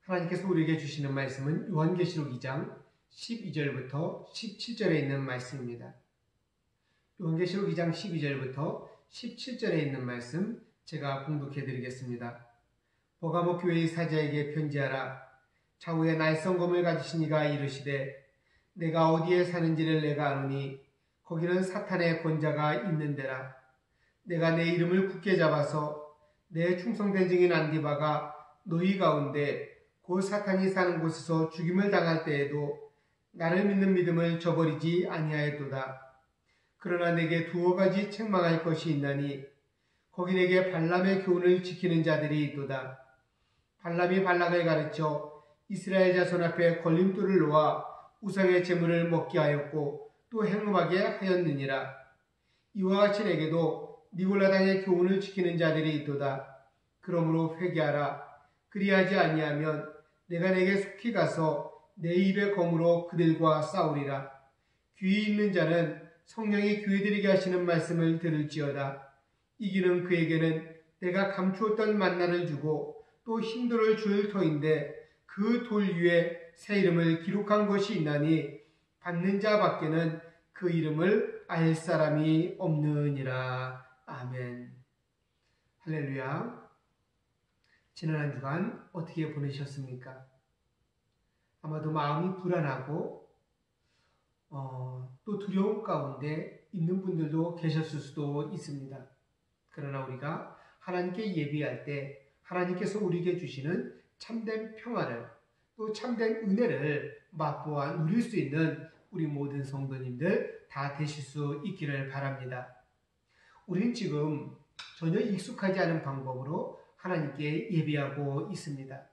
하나님께서 우리에게 주시는 말씀은 요한계시록 2장 12절부터 17절에 있는 말씀입니다. 요한계시록 2장 12절부터 17절에 있는 말씀 제가 봉독해 드리겠습니다. 버가모 교회의 사자에게 편지하라. 좌우에 날성검을 가지신 이가 이르시되 내가 어디에 사는지를 내가 아노니 거기는 사탄의 권자가 있는 데라. 내가 내 이름을 굳게 잡아서 내 충성된 증인 안디바가 너희 가운데 곧 사탄이 사는 곳에서 죽임을 당할 때에도 나를 믿는 믿음을 저버리지 아니하였도다. 그러나 내게 두어 가지 책망할 것이 있나니 거기 내게 발람의 교훈을 지키는 자들이 있도다. 발람이 발락을 가르쳐 이스라엘 자손 앞에 걸림돌을 놓아 우상의 제물을 먹게 하였고 또 행음하게 하였느니라. 이와 같이 내게도 니골라당의 교훈을 지키는 자들이 있도다. 그러므로 회개하라. 그리하지 아니하면 내가 내게 속히 가서 내 입의 검으로 그들과 싸우리라. 귀 있는 자는 성령이 귀들이게 하시는 말씀을 들을지어다. 이기는 그에게는 내가 감추었던 만나를 주고 또 힘돌을 줄 터인데 그 돌 위에 새 이름을 기록한 것이 있나니 받는 자 밖에는 그 이름을 알 사람이 없느니라. 아멘. 할렐루야. 지난 한 주간 어떻게 보내셨습니까? 아마도 마음이 불안하고 또 두려움 가운데 있는 분들도 계셨을 수도 있습니다. 그러나 우리가 하나님께 예비할 때 하나님께서 우리에게 주시는 참된 평화를 또 참된 은혜를 맛보아 누릴 수 있는 우리 모든 성도님들 다 되실 수 있기를 바랍니다. 우리는 지금 전혀 익숙하지 않은 방법으로 하나님께 예배하고 있습니다.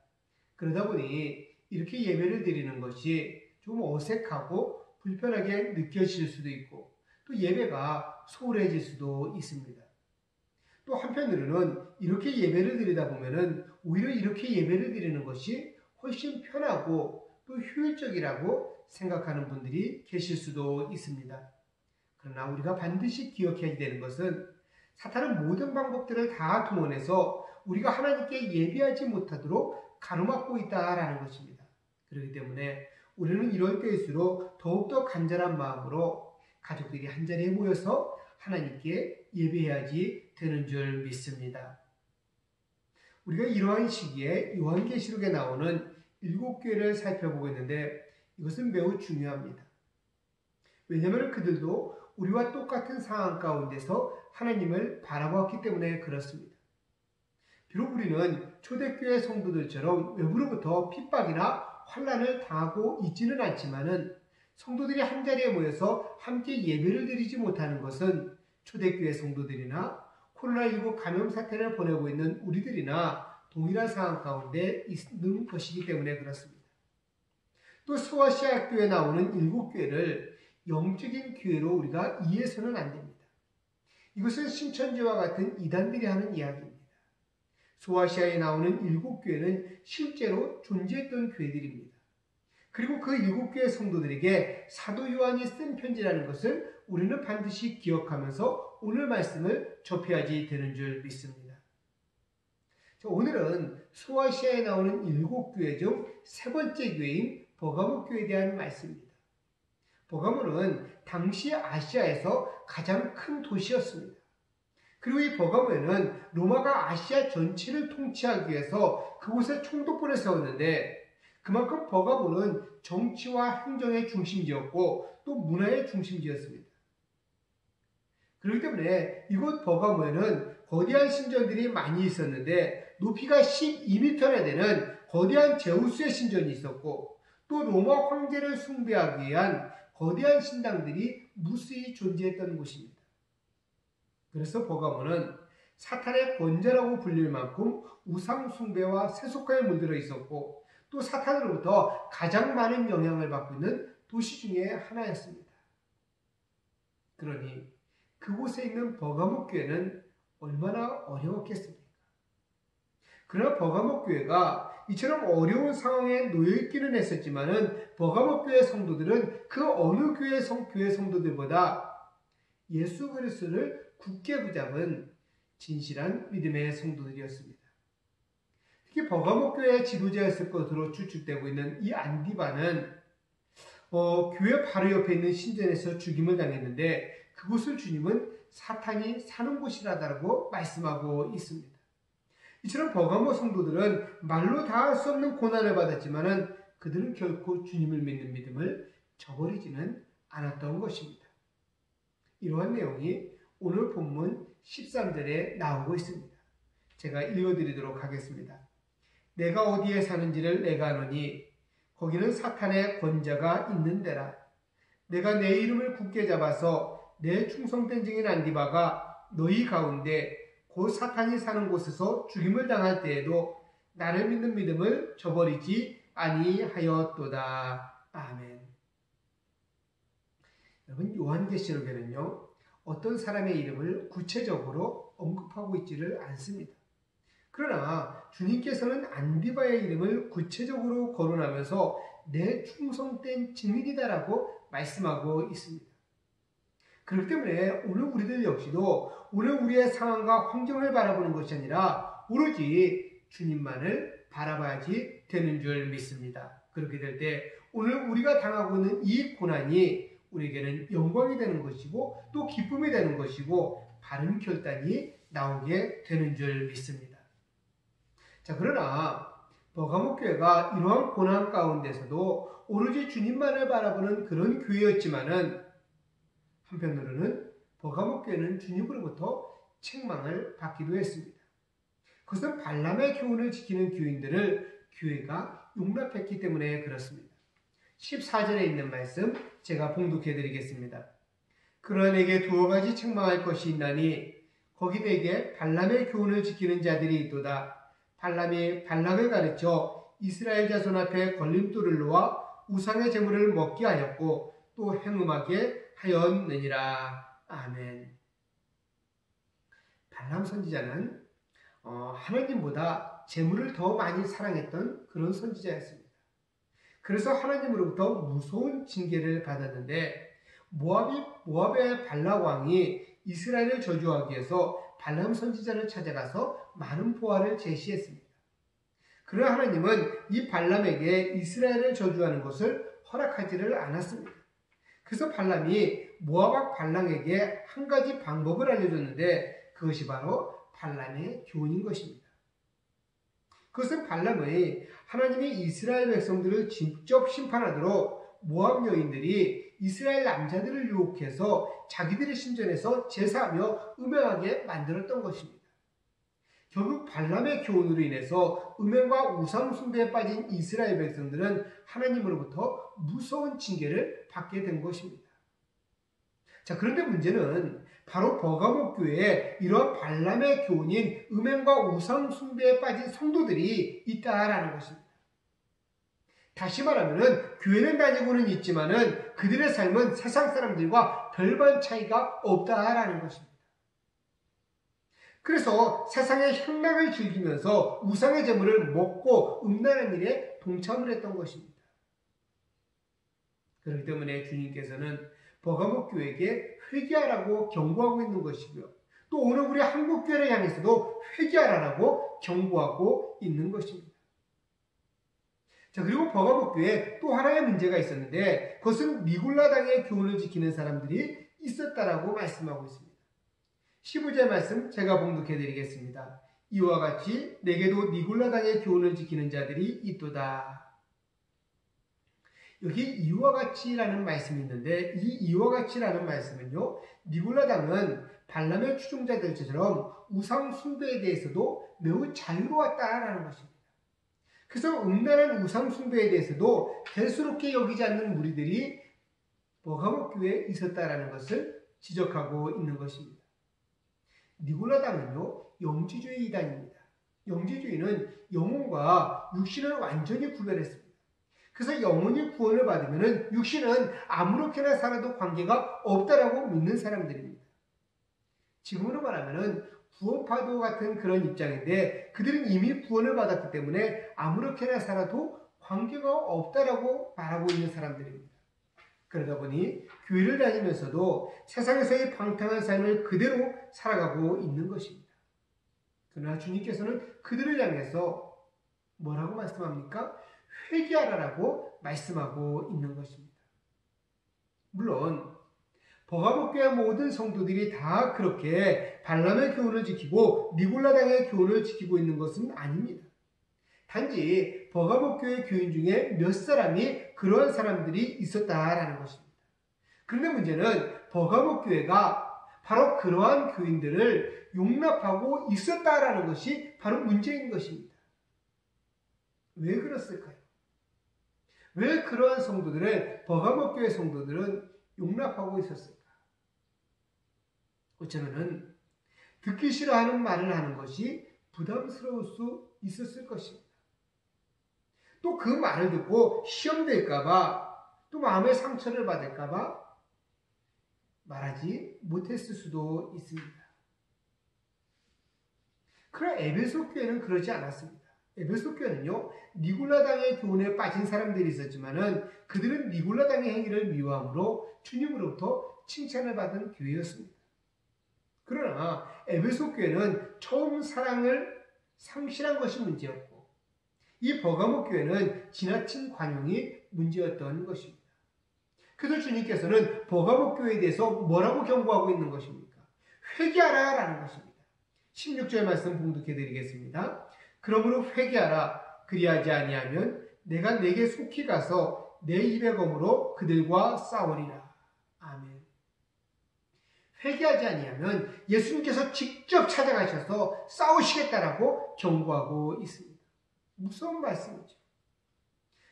그러다 보니 이렇게 예배를 드리는 것이 좀 어색하고 불편하게 느껴질 수도 있고 또 예배가 소홀해질 수도 있습니다. 또 한편으로는 이렇게 예배를 드리다 보면은 오히려 이렇게 예배를 드리는 것이 훨씬 편하고 또 효율적이라고 생각하는 분들이 계실 수도 있습니다. 그러나 우리가 반드시 기억해야 되는 것은 사탄은 모든 방법들을 다 동원해서 우리가 하나님께 예배하지 못하도록 가로막고 있다라는 것입니다. 그렇기 때문에 우리는 이럴 때일수록 더욱더 간절한 마음으로 가족들이 한자리에 모여서 하나님께 예배해야지 되는 줄 믿습니다. 우리가 이러한 시기에 요한계시록에 나오는 7교회를 살펴보고 있는데 이것은 매우 중요합니다. 왜냐하면 그들도 우리와 똑같은 상황 가운데서 하나님을 바라보았기 때문에 그렇습니다. 비록 우리는 초대교회 성도들처럼 외부로부터 핍박이나 환난을 당하고 있지는 않지만은 성도들이 한자리에 모여서 함께 예배를 드리지 못하는 것은 초대교회 성도들이나 코로나19 감염 사태를 보내고 있는 우리들이나 동일한 상황 가운데 있는 것이기 때문에 그렇습니다. 또 소아시아 교회에 나오는 7교회를 영적인 교회로 우리가 이해해서는 안 됩니다. 이것은 신천지와 같은 이단들이 하는 이야기입니다. 소아시아에 나오는 7교회는 실제로 존재했던 교회들입니다. 그리고 그 7교회 성도들에게 사도 요한이 쓴 편지라는 것을 우리는 반드시 기억하면서 오늘 말씀을 접해야지 되는 줄 믿습니다. 오늘은 소아시아에 나오는 7교회 중 세 번째 교회인 버가모 교회에 대한 말씀입니다. 버가모는 당시 아시아에서 가장 큰 도시였습니다. 그리고 이 버가모에는 로마가 아시아 전체를 통치하기 위해서 그곳에 총독부를 세웠는데 그만큼 버가모는 정치와 행정의 중심지였고 또 문화의 중심지였습니다. 그렇기 때문에 이곳 버가모에는 거대한 신전들이 많이 있었는데 높이가 12m나 되는 거대한 제우스의 신전이 있었고 또 로마 황제를 숭배하기 위한 거대한 신당들이 무수히 존재했던 곳입니다. 그래서 버가모는 사탄의 권자라고 불릴 만큼 우상 숭배와 세속화에 물들어 있었고 또 사탄으로부터 가장 많은 영향을 받고 있는 도시 중에 하나였습니다. 그러니 그곳에 있는 버가모 교회는 얼마나 어려웠겠습니까? 그러나 버가모 교회가 이처럼 어려운 상황에 놓여있기는 했었지만은 버가모 교회 성도들은 그 어느 교회 성도들보다 예수 그리스도를 굳게 붙잡은 진실한 믿음의 성도들이었습니다. 특히 버가모 교회의 지도자였을 것으로 추측되고 있는 이 안디바는 교회 바로 옆에 있는 신전에서 죽임을 당했는데 그곳을 주님은 사탄이 사는 곳이라고 말씀하고 있습니다. 이처럼 버가모 성도들은 말로 다 할 수 없는 고난을 받았지만은 그들은 결코 주님을 믿는 믿음을 저버리지는 않았던 것입니다. 이러한 내용이 오늘 본문 13절에 나오고 있습니다. 제가 읽어드리도록 하겠습니다. 내가 어디에 사는지를 내가 아노니 거기는 사탄의 권자가 있는 데라. 내가 내 이름을 굳게 잡아서 내 충성된 증인 안디바가 너희 가운데 곧 사탄이 사는 곳에서 죽임을 당할 때에도 나를 믿는 믿음을 저버리지 아니하였도다. 아멘. 여러분, 요한계시록에는요, 어떤 사람의 이름을 구체적으로 언급하고 있지를 않습니다. 그러나 주님께서는 안디바의 이름을 구체적으로 거론하면서 내 충성된 증인이다라고 말씀하고 있습니다. 그렇기 때문에 오늘 우리들 역시도 오늘 우리의 상황과 환경을 바라보는 것이 아니라 오로지 주님만을 바라봐야지 되는 줄 믿습니다. 그렇게 될 때 오늘 우리가 당하고 있는 이 고난이 우리에게는 영광이 되는 것이고 또 기쁨이 되는 것이고 바른 결단이 나오게 되는 줄 믿습니다. 자, 그러나 버가모 교회가 이러한 고난 가운데서도 오로지 주님만을 바라보는 그런 교회였지만은 한편으로는 버가모 교회는 주님으로부터 책망을 받기도 했습니다. 그것은 발람의 교훈을 지키는 교인들을 교회가 용납했기 때문에 그렇습니다. 14절에 있는 말씀 제가 봉독해 드리겠습니다. 그러나 내게 두어 가지 책망할 것이 있나니 거기 내게 발람의 교훈을 지키는 자들이 있도다. 발람이 발락을 가르쳐 이스라엘 자손 앞에 걸림돌을 놓아 우상의 제물을 먹게 하였고 또 행음하게 하였느니라. 아멘. 발람 선지자는 하나님보다 제물을 더 많이 사랑했던 그런 선지자였습니다. 그래서 하나님으로부터 무서운 징계를 받았는데 모압의 발락 왕이 이스라엘을 저주하기 위해서 발람 선지자를 찾아가서 많은 보화를 제시했습니다. 그러나 하나님은 이 발람에게 이스라엘을 저주하는 것을 허락하지를 않았습니다. 그래서 발람이 모압 발락에게 한 가지 방법을 알려줬는데 그것이 바로 발람의 교훈인 것입니다. 그것은 발람의 하나님이 이스라엘 백성들을 직접 심판하도록 모압 여인들이 이스라엘 남자들을 유혹해서 자기들의 신전에서 제사하며 음행하게 만들었던 것입니다. 결국 발람의 교훈으로 인해서 음행과 우상 숭배에 빠진 이스라엘 백성들은 하나님으로부터 무서운 징계를 받게 된 것입니다. 자, 그런데 문제는 바로 버가모 교회에 이러한 발람의 교훈인 음행과 우상 숭배에 빠진 성도들이 있다라는 것입니다. 다시 말하면 교회는 다니고는 있지만은 그들의 삶은 세상 사람들과 별반 차이가 없다라는 것입니다. 그래서 세상의 향락을 즐기면서 우상의 제물을 먹고 음란한 일에 동참을 했던 것입니다. 그렇기 때문에 주님께서는 버가모 교회에게 회개하라고 경고하고 있는 것이고요. 또 오늘 우리 한국 교회를 향해서도 회개하라고 경고하고 있는 것입니다. 자, 그리고 버가모 교회에 또 하나의 문제가 있었는데 그것은 니골라당의 교훈을 지키는 사람들이 있었다라고 말씀하고 있습니다. 15절 말씀 제가 봉독해 드리겠습니다. 이와 같이 내게도 니골라당의 교훈을 지키는 자들이 있도다. 여기 이와 같이라는 말씀이 있는데 이 이와 같이라는 말씀은요, 니골라당은 발람의 추종자들처럼 우상 숭배에 대해서도 매우 자유로웠다라는 것입니다. 그래서 음란한 우상 숭배에 대해서도 대수롭게 여기지 않는 무리들이 버가모 교회에 있었다라는 것을 지적하고 있는 것입니다. 니골라당은요, 영지주의 이단입니다. 영지주의는 영혼과 육신을 완전히 구별했습니다. 그래서 영혼이 구원을 받으면 육신은 아무렇게나 살아도 관계가 없다라고 믿는 사람들입니다. 지금으로 말하면 구원파도 같은 그런 입장인데 그들은 이미 구원을 받았기 때문에 아무렇게나 살아도 관계가 없다라고 말하고 있는 사람들입니다. 그러다 보니 교회를 다니면서도 세상에서의 방탕한 삶을 그대로 살아가고 있는 것입니다. 그러나 주님께서는 그들을 향해서 뭐라고 말씀합니까? 회개하라라고 말씀하고 있는 것입니다. 물론 버가목교회 모든 성도들이 다 그렇게 발람의 교훈을 지키고 니골라당의 교훈을 지키고 있는 것은 아닙니다. 단지 버가목교회 교인 중에 몇 사람이 그러한 사람들이 있었다라는 것입니다. 그런데 문제는 버가목교회가 바로 그러한 교인들을 용납하고 있었다라는 것이 바로 문제인 것입니다. 왜 그랬을까요? 왜 그러한 성도들을 버가목교회 성도들은 용납하고 있었을까? 어쩌면은 듣기 싫어하는 말을 하는 것이 부담스러울 수 있었을 것입니다. 또 그 말을 듣고 시험될까봐, 또 마음의 상처를 받을까봐 말하지 못했을 수도 있습니다. 그러나 에베소 교회는 그러지 않았습니다. 에베소 교회는요, 니골라당의 교훈에 빠진 사람들이 있었지만은 그들은 니골라당의 행위를 미워함으로 주님으로부터 칭찬을 받은 교회였습니다. 그러나 에베소 교회는 처음 사랑을 상실한 것이 문제였고, 이 버가목 교회는 지나친 관용이 문제였던 것입니다. 그래서 주님께서는 버가목 교회에 대해서 뭐라고 경고하고 있는 것입니까? 회개하라 라는 것입니다. 16절 말씀 봉독해 드리겠습니다. 그러므로 회개하라. 그리하지 아니하면 내가 내게 속히 가서 내 입의 검으로 그들과 싸우리라. 아멘. 회개하지 아니하면 예수님께서 직접 찾아가셔서 싸우시겠다라고 경고하고 있습니다. 무서운 말씀이죠.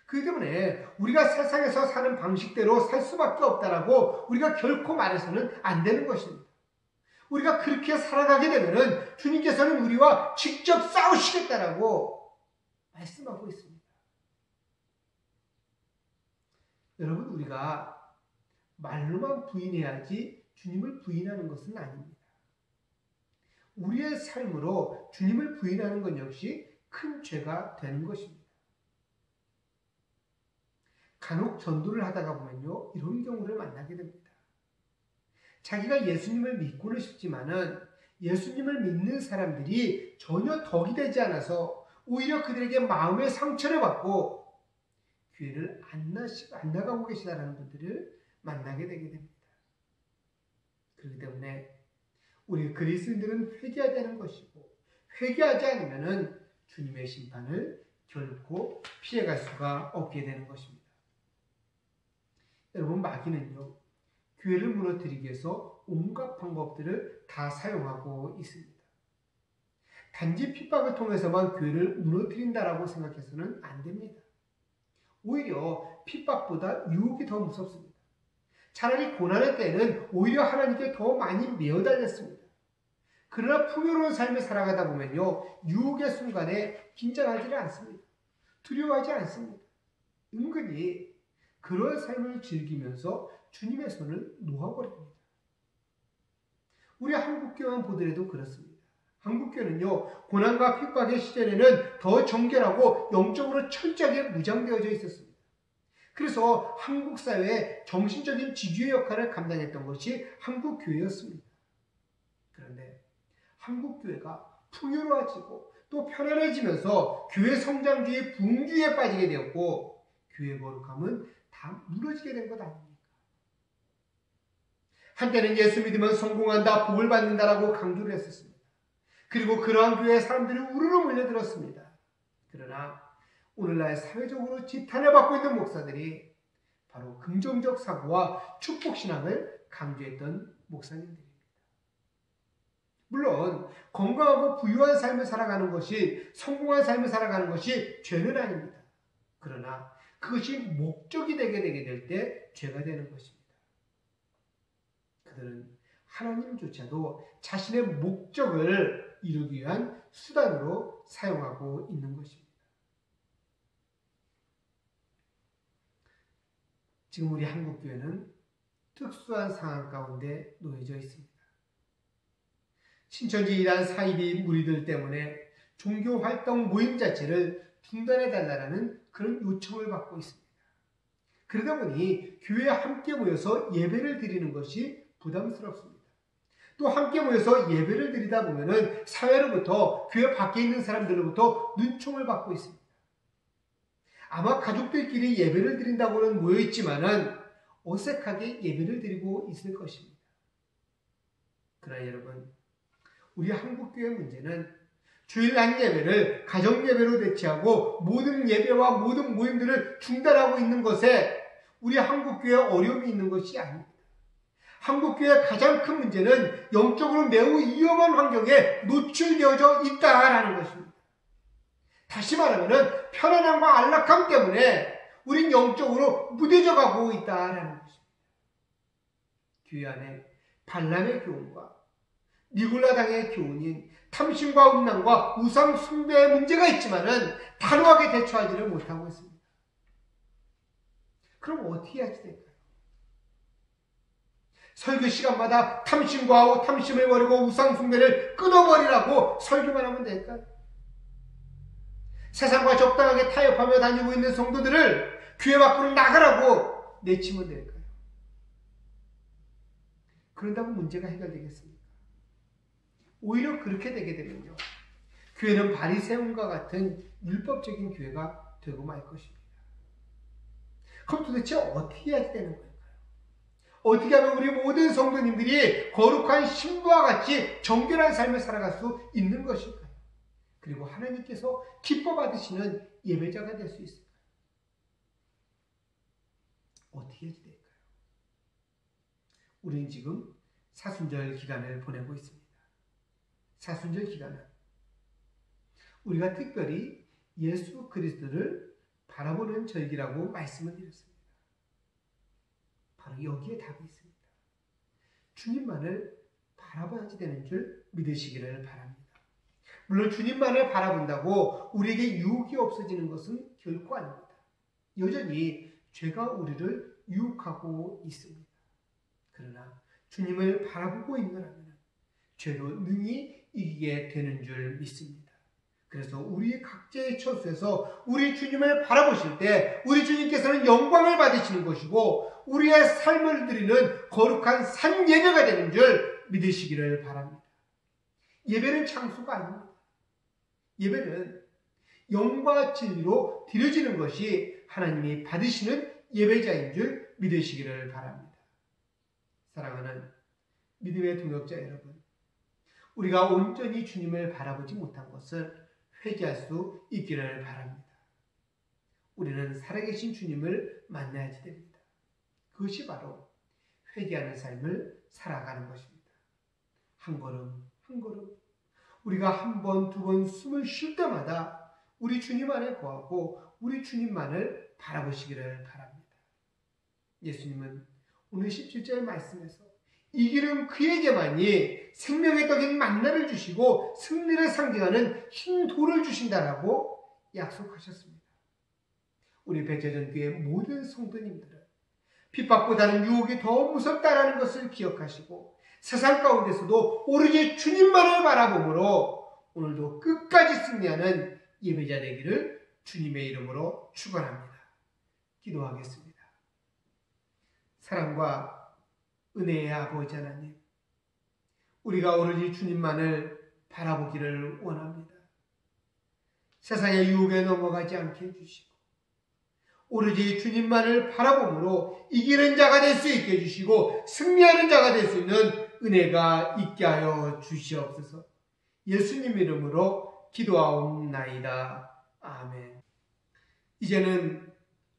그렇기 때문에 우리가 세상에서 사는 방식대로 살 수밖에 없다라고 우리가 결코 말해서는 안 되는 것입니다. 우리가 그렇게 살아가게 되면은 주님께서는 우리와 직접 싸우시겠다라고 말씀하고 있습니다. 여러분, 우리가 말로만 부인해야지 주님을 부인하는 것은 아닙니다. 우리의 삶으로 주님을 부인하는 것 역시 큰 죄가 되는 것입니다. 간혹 전도를 하다가 보면요, 이런 경우를 만나게 됩니다. 자기가 예수님을 믿고는 싶지만은 예수님을 믿는 사람들이 전혀 덕이 되지 않아서 오히려 그들에게 마음의 상처를 받고 교회를 안 나가고 계시다라는 분들을 만나게 되게 됩니다. 그렇기 때문에 우리 그리스도인들은 회개해야 되는 것이고, 회개하지 않으면은 주님의 심판을 결코 피해갈 수가 없게 되는 것입니다. 여러분, 마귀는요, 교회를 무너뜨리기 위해서 온갖 방법들을 다 사용하고 있습니다. 단지 핍박을 통해서만 교회를 무너뜨린다라고 생각해서는 안 됩니다. 오히려 핍박보다 유혹이 더 무섭습니다. 차라리 고난의 때에는 오히려 하나님께 더 많이 매어달렸습니다. 그러나 풍요로운 삶을 살아가다 보면요, 유혹의 순간에 긴장하지를 않습니다. 두려워하지 않습니다. 은근히 그런 삶을 즐기면서 주님의 손을 놓아버립니다. 우리 한국교회만 보더라도 그렇습니다. 한국교회는요, 고난과 핍박의 시절에는 더 정결하고 영적으로 철저하게 무장되어져 있었습니다. 그래서 한국 사회의 정신적인 지주의 역할을 감당했던 것이 한국교회였습니다. 그런데 한국교회가 풍요로워지고 또 편안해지면서 교회 성장주의 붕주에 빠지게 되었고, 교회 거룩함은 다 무너지게 된 것 아닙니까? 한때는 예수 믿으면 성공한다, 복을 받는다라고 강조를 했었습니다. 그리고 그러한 교회에 사람들이 우르르 몰려들었습니다. 그러나 오늘날 사회적으로 지탄을 받고 있는 목사들이 바로 긍정적 사고와 축복신앙을 강조했던 목사님들입니다. 물론 건강하고 부유한 삶을 살아가는 것이, 성공한 삶을 살아가는 것이 죄는 아닙니다. 그러나 그것이 목적이 되게 될 때 죄가 되는 것입니다. 그들은 하나님조차도 자신의 목적을 이루기 위한 수단으로 사용하고 있는 것입니다. 지금 우리 한국교회는 특수한 상황 가운데 놓여져 있습니다. 신천지 이단 사이비 무리들 때문에 종교활동 모임 자체를 중단해달라는 그런 요청을 받고 있습니다. 그러다 보니 교회에 함께 모여서 예배를 드리는 것이 부담스럽습니다. 또 함께 모여서 예배를 드리다 보면은 사회로부터, 교회 밖에 있는 사람들로부터 눈총을 받고 있습니다. 아마 가족들끼리 예배를 드린다고는 모여있지만은 어색하게 예배를 드리고 있을 것입니다. 그러나 여러분, 우리 한국교회 문제는 주일날 예배를 가정예배로 대체하고 모든 예배와 모든 모임들을 중단하고 있는 것에 우리 한국교회에 어려움이 있는 것이 아닙니다. 한국교회의 가장 큰 문제는 영적으로 매우 위험한 환경에 노출되어져 있다라는 것입니다. 다시 말하면 편안함과 안락함 때문에 우린 영적으로 무뎌져 가고 있다라는 것입니다. 교회 안에 발람의 교훈과 니골라당의 교훈인 탐심과 음란과 우상 숭배의 문제가 있지만은 단호하게 대처하지를 못하고 있습니다. 그럼 어떻게 해야 될까요? 설교 시간마다 탐심을 버리고 우상 숭배를 끊어버리라고 설교만 하면 될까요? 세상과 적당하게 타협하며 다니고 있는 성도들을 교회 밖으로 나가라고 내치면 될까요? 그런다고 문제가 해결되겠습니까? 오히려 그렇게 되게 되면요, 교회는 바리새인과 같은 율법적인 교회가 되고 말 것입니다. 그럼 도대체 어떻게 해야 되는 걸까요? 어떻게 하면 우리 모든 성도님들이 거룩한 신부와 같이 정결한 삶을 살아갈 수 있는 것일까요? 그리고 하나님께서 기뻐 받으시는 예배자가 될 수 있을까요? 어떻게 해야 될까요? 우리는 지금 사순절 기간을 보내고 있습니다. 사순절 기간은 우리가 특별히 예수 그리스도를 바라보는 절기라고 말씀을 드렸습니다. 바로 여기에 답이 있습니다. 주님만을 바라봐야지 되는 줄 믿으시기를 바랍니다. 물론 주님만을 바라본다고 우리에게 유혹이 없어지는 것은 결코 아닙니다. 여전히 죄가 우리를 유혹하고 있습니다. 그러나 주님을 바라보고 있노라면 죄도 능히 이기게 되는 줄 믿습니다. 그래서 우리 각자의 처소에서 우리 주님을 바라보실 때 우리 주님께서는 영광을 받으시는 것이고 우리의 삶을 드리는 거룩한 산 예배가 되는 줄 믿으시기를 바랍니다. 예배는 장소가 아닙니다. 예배는 영과 진리로 드려지는 것이 하나님이 받으시는 예배자인 줄 믿으시기를 바랍니다. 사랑하는 믿음의 동역자 여러분, 우리가 온전히 주님을 바라보지 못한 것을 회개할 수 있기를 바랍니다. 우리는 살아계신 주님을 만나야지 됩니다. 그것이 바로 회개하는 삶을 살아가는 것입니다. 한 걸음 한 걸음 우리가 한 번, 두 번 숨을 쉴 때마다 우리 주님 안에 거하고 우리 주님만을 바라보시기를 바랍니다. 예수님은 오늘 17절 말씀에서 이 길은 그에게만이 생명의 떡인 만나를 주시고 승리를 상징하는 흰 돌을 주신다라고 약속하셨습니다. 우리 백제전교회 모든 성도님들은 핍박보다는 유혹이 더 무섭다라는 것을 기억하시고 세상 가운데서도 오로지 주님만을 바라보므로 오늘도 끝까지 승리하는 예배자 되기를 주님의 이름으로 축원합니다. 기도하겠습니다. 사랑과 은혜의 아버지 하나님, 우리가 오로지 주님만을 바라보기를 원합니다. 세상의 유혹에 넘어가지 않게 해주시고 오로지 주님만을 바라보므로 이기는 자가 될 수 있게 해주시고 승리하는 자가 될 수 있는 은혜가 있게 하여 주시옵소서. 예수님 이름으로 기도하옵나이다. 아멘. 이제는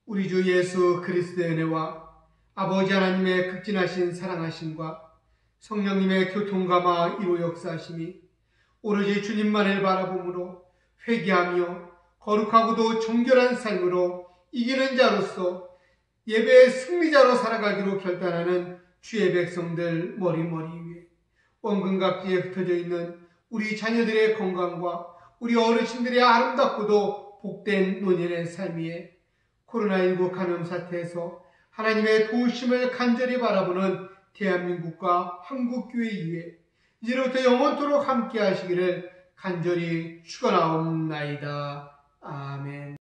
우리 주 예수 그리스도의 은혜와 아버지 하나님의 극진하신 사랑하심과 성령님의 교통감화 이로 역사하심이 오로지 주님만을 바라보므로 회개하며 거룩하고도 정결한 삶으로 이기는 자로서 예배의 승리자로 살아가기로 결단하는 주의 백성들 머리머리 위에 원근각지에 흩어져 있는 우리 자녀들의 건강과 우리 어르신들의 아름답고도 복된 노년의 삶 위에 코로나19 감염 사태에서 하나님의 도우심을 간절히 바라보는 대한민국과 한국교회 위에 이제부터 영원토록 함께 하시기를 간절히 축원하옵나이다. 아멘.